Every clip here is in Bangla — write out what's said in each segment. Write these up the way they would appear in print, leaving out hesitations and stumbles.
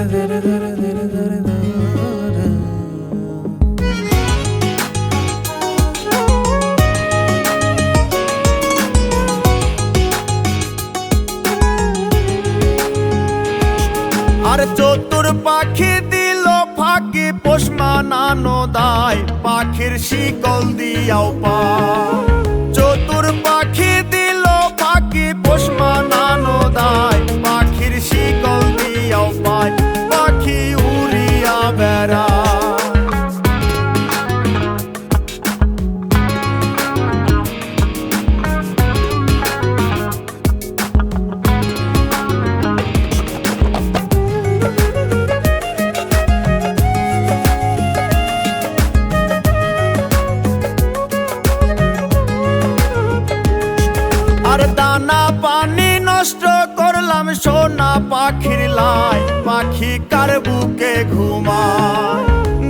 আর চতুর পাখি দিল ফাঁকি পোষ মানানো দায়, পাখির শিকল দিয়াও পায়। চতুর পাখি দিল ফাঁকি পোষ মানানো দায়, পাখির শিকল দিয়াও পায়, পাখি উড়িয়া বেড়ায়। আর দানা পানি নষ্ট করলাম সোনা পাখির লাই, পাখি কার বুকে ঘুমায়।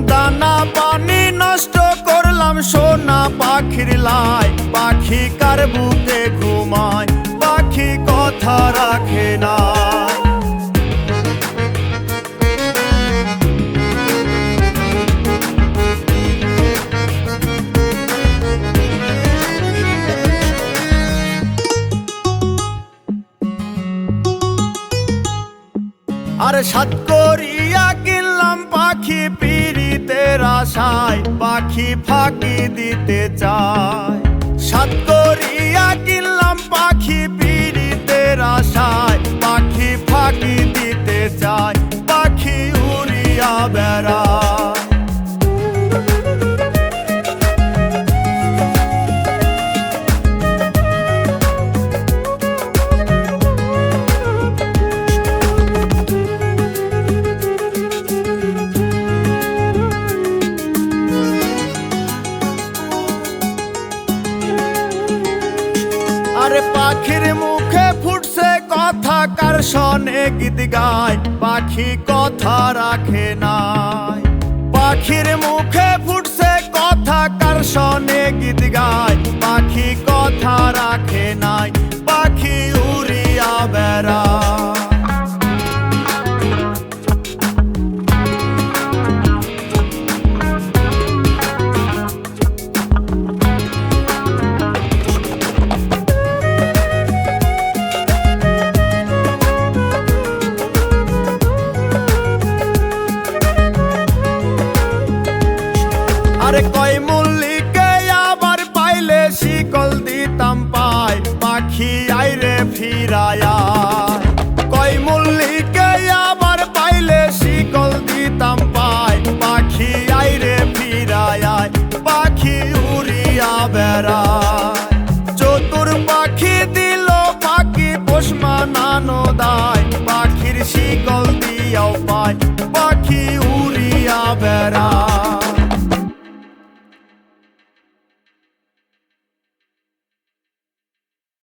দানা পানি নষ্ট করলাম সোনা পাখির লাই, পাখি কার বুকে ঘুমায়, পাখি কথা রাখে না। আরে সাত করিয়া কিনলাম পাখি পীড়িতের আশায়, পাখি ফাঁকি দিতে চায়। সাত করিয়া কিনলাম পাখি পীড়িতের আশায়, পাখি ফাঁকি দিতে চায়, পাখি উড়িয়া বেড়ায়। আরে পাখির মুখে ফুটছে কথা, কার শনে গীত গায়, পাখি কথা রাখে নাই। পাখির মুখে ফুটছে কথা, কার শনে গীত গায়, পাখি কথা রাখে নাই, পাখি উড়িয়া বেড়ায়। আরে কয় মল্লিকে আবার পাইলে শিকল দিতাম পায়, পাখি আইরে ফিরায়া। কয় মল্লিকে আবার পাইলে শিকল দিতাম পায়, পাখি আইরে ফিরায়া, পাখি উড়িয়া বেড়ায়। চতুর পাখি দিল ফাঁকি পোষ মানানো দায়, পাখির শিকল দিয়াও পায়, পাখি উড়িয়া বেড়ায়।